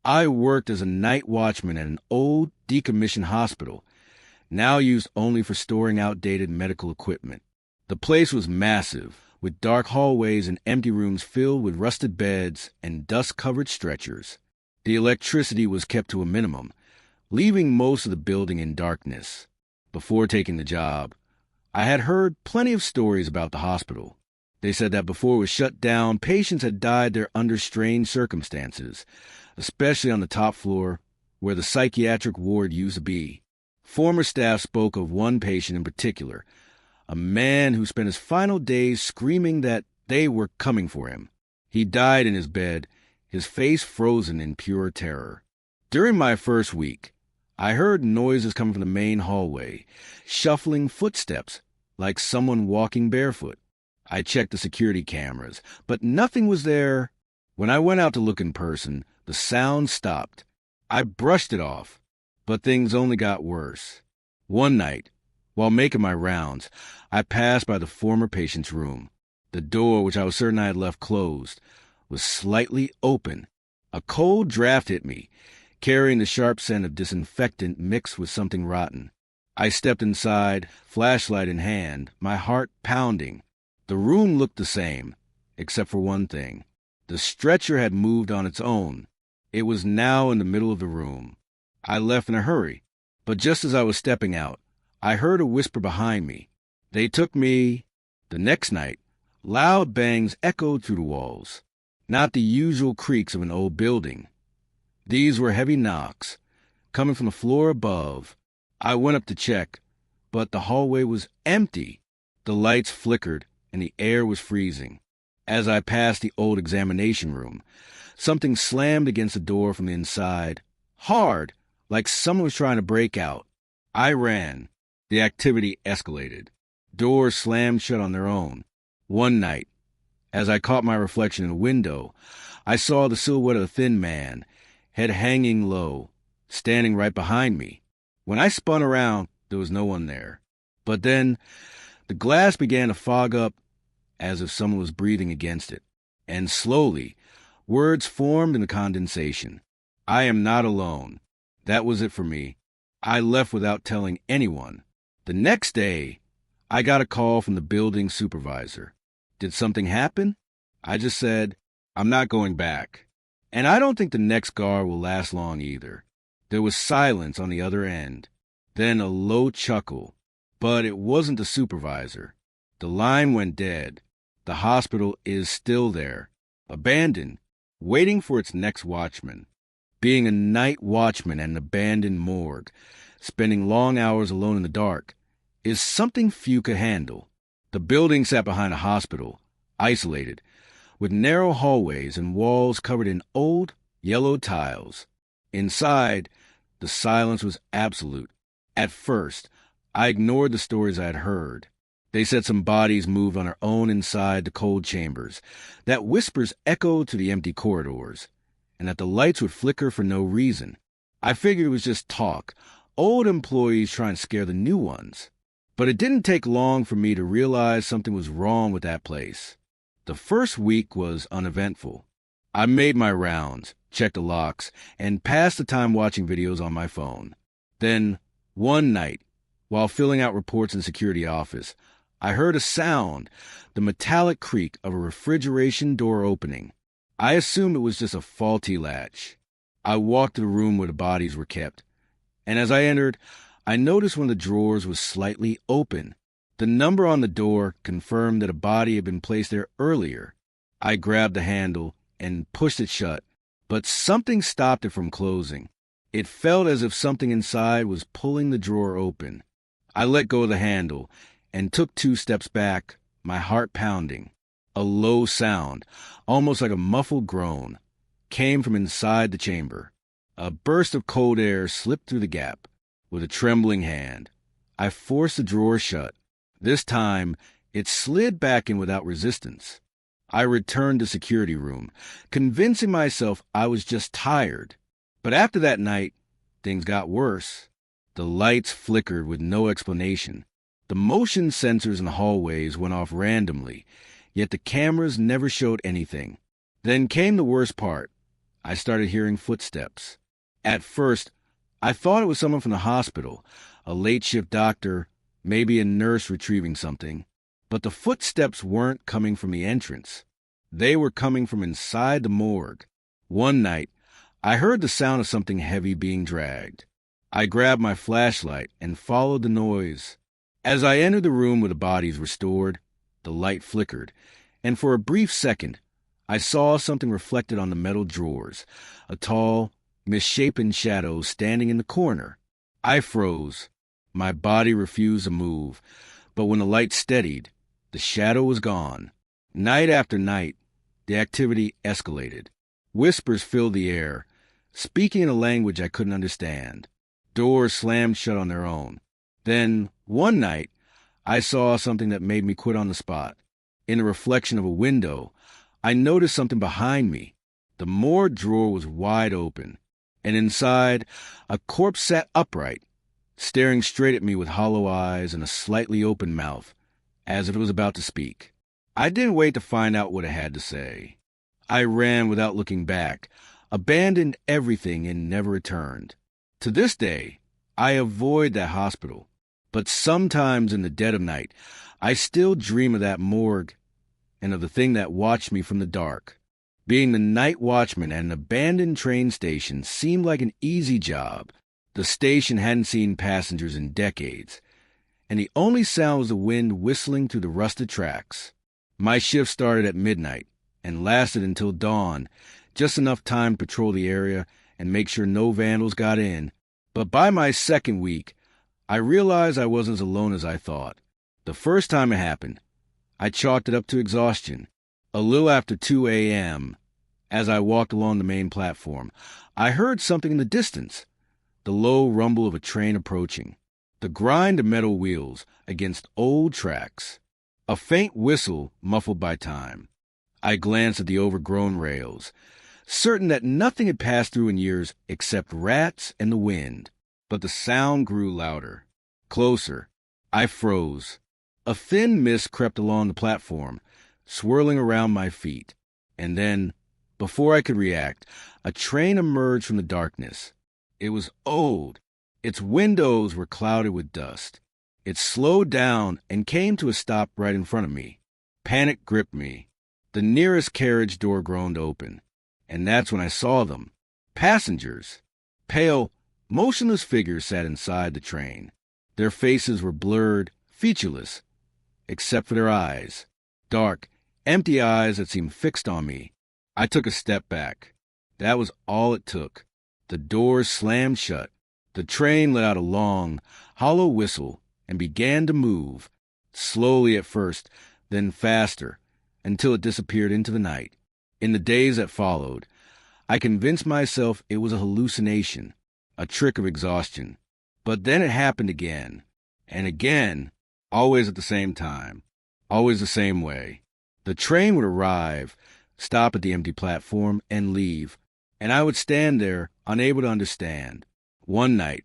I worked as a night watchman at an old, decommissioned hospital, now used only for storing outdated medical equipment. The place was massive, with dark hallways and empty rooms filled with rusted beds and dust-covered stretchers. The electricity was kept to a minimum, leaving most of the building in darkness. Before taking the job, I had heard plenty of stories about the hospital. They said that before it was shut down, patients had died there under strange circumstances, especially on the top floor where the psychiatric ward used to be. Former staff spoke of one patient in particular, a man who spent his final days screaming that they were coming for him. He died in his bed, his face frozen in pure terror. During my first week, I heard noises coming from the main hallway, shuffling footsteps, like someone walking barefoot. I checked the security cameras, but nothing was there. When I went out to look in person, the sound stopped. I brushed it off, but things only got worse. One night, while making my rounds, I passed by the former patient's room. The door, which I was certain I had left closed, was slightly open. A cold draft hit me, carrying the sharp scent of disinfectant mixed with something rotten. I stepped inside, flashlight in hand, my heart pounding. The room looked the same, except for one thing. The stretcher had moved on its own. It was now in the middle of the room. I left in a hurry, but just as I was stepping out, I heard a whisper behind me. They took me. The next night, loud bangs echoed through the walls, not the usual creaks of an old building. These were heavy knocks, coming from the floor above. I went up to check, but the hallway was empty. The lights flickered, and the air was freezing. As I passed the old examination room, something slammed against the door from the inside, hard, like someone was trying to break out. I ran. The activity escalated. Doors slammed shut on their own. One night, as I caught my reflection in a window, I saw the silhouette of a thin man, head hanging low, standing right behind me. When I spun around, there was no one there. But then, the glass began to fog up as if someone was breathing against it. And slowly, words formed in the condensation. I am not alone. That was it for me. I left without telling anyone. The next day, I got a call from the building supervisor. Did something happen? I just said, I'm not going back. And I don't think the next guard will last long either. There was silence on the other end. Then a low chuckle. But it wasn't the supervisor. The line went dead. The hospital is still there, abandoned, waiting for its next watchman. Being a night watchman at an abandoned morgue, spending long hours alone in the dark, is something few could handle. The building sat behind a hospital, isolated, with narrow hallways and walls covered in old, yellow tiles. Inside, the silence was absolute. At first, I ignored the stories I had heard. They said some bodies moved on their own inside the cold chambers, that whispers echoed to the empty corridors, and that the lights would flicker for no reason. I figured it was just talk, old employees trying to scare the new ones. But it didn't take long for me to realize something was wrong with that place. The first week was uneventful. I made my rounds, checked the locks, and passed the time watching videos on my phone. Then, one night, while filling out reports in security office, I heard a sound, the metallic creak of a refrigeration door opening. I assumed it was just a faulty latch. I walked to the room where the bodies were kept, and as I entered, I noticed one of the drawers was slightly open. The number on the door confirmed that a body had been placed there earlier. I grabbed the handle and pushed it shut, but something stopped it from closing. It felt as if something inside was pulling the drawer open. I let go of the handle and took 2 steps back, my heart pounding. A low sound, almost like a muffled groan, came from inside the chamber. A burst of cold air slipped through the gap. With a trembling hand, I forced the drawer shut. This time, it slid back in without resistance. I returned to the security room, convincing myself I was just tired. But after that night, things got worse. The lights flickered with no explanation. The motion sensors in the hallways went off randomly, yet the cameras never showed anything. Then came the worst part. I started hearing footsteps. At first, I thought it was someone from the hospital, a late-shift doctor, maybe a nurse retrieving something. But the footsteps weren't coming from the entrance. They were coming from inside the morgue. One night, I heard the sound of something heavy being dragged. I grabbed my flashlight and followed the noise. As I entered the room where the bodies were stored, the light flickered, and for a brief second, I saw something reflected on the metal drawers, a tall, misshapen shadow standing in the corner. I froze. My body refused to move, but when the light steadied, the shadow was gone. Night after night, the activity escalated. Whispers filled the air, speaking in a language I couldn't understand. Doors slammed shut on their own. Then, one night, I saw something that made me quit on the spot. In the reflection of a window, I noticed something behind me. The morgue drawer was wide open, and inside, a corpse sat upright, staring straight at me with hollow eyes and a slightly open mouth, as if it was about to speak. I didn't wait to find out what it had to say. I ran without looking back, abandoned everything, and never returned. To this day, I avoid that hospital, but sometimes in the dead of night, I still dream of that morgue and of the thing that watched me from the dark. Being the night watchman at an abandoned train station seemed like an easy job. The station hadn't seen passengers in decades, and the only sound was the wind whistling through the rusted tracks. My shift started at midnight and lasted until dawn, just enough time to patrol the area and make sure no vandals got in. But by my second week, I realized I wasn't as alone as I thought. The first time it happened, I chalked it up to exhaustion. A little after 2 a.m., as I walked along the main platform, I heard something in the distance, the low rumble of a train approaching, the grind of metal wheels against old tracks, a faint whistle muffled by time. I glanced at the overgrown rails, certain that nothing had passed through in years except rats and the wind. But the sound grew louder, closer. I froze. A thin mist crept along the platform, swirling around my feet. And then, before I could react, a train emerged from the darkness. It was old. Its windows were clouded with dust. It slowed down and came to a stop right in front of me. Panic gripped me. The nearest carriage door groaned open, and that's when I saw them. Passengers. Pale, motionless figures sat inside the train. Their faces were blurred, featureless, except for their eyes. Dark, empty eyes that seemed fixed on me. I took a step back. That was all it took. The doors slammed shut. The train let out a long, hollow whistle and began to move, slowly at first, then faster, until it disappeared into the night. In the days that followed, I convinced myself it was a hallucination, a trick of exhaustion. But then it happened again, and again, always at the same time, always the same way. The train would arrive, stop at the empty platform, and leave, and I would stand there, unable to understand. One night,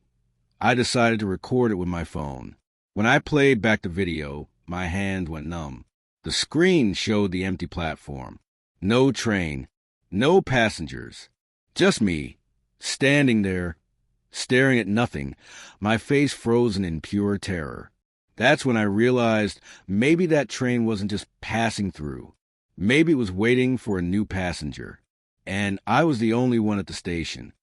I decided to record it with my phone. When I played back the video, my hand went numb. The screen showed the empty platform. No train, no passengers, just me, standing there, staring at nothing, my face frozen in pure terror. That's when I realized maybe that train wasn't just passing through. Maybe it was waiting for a new passenger. And I was the only one at the station.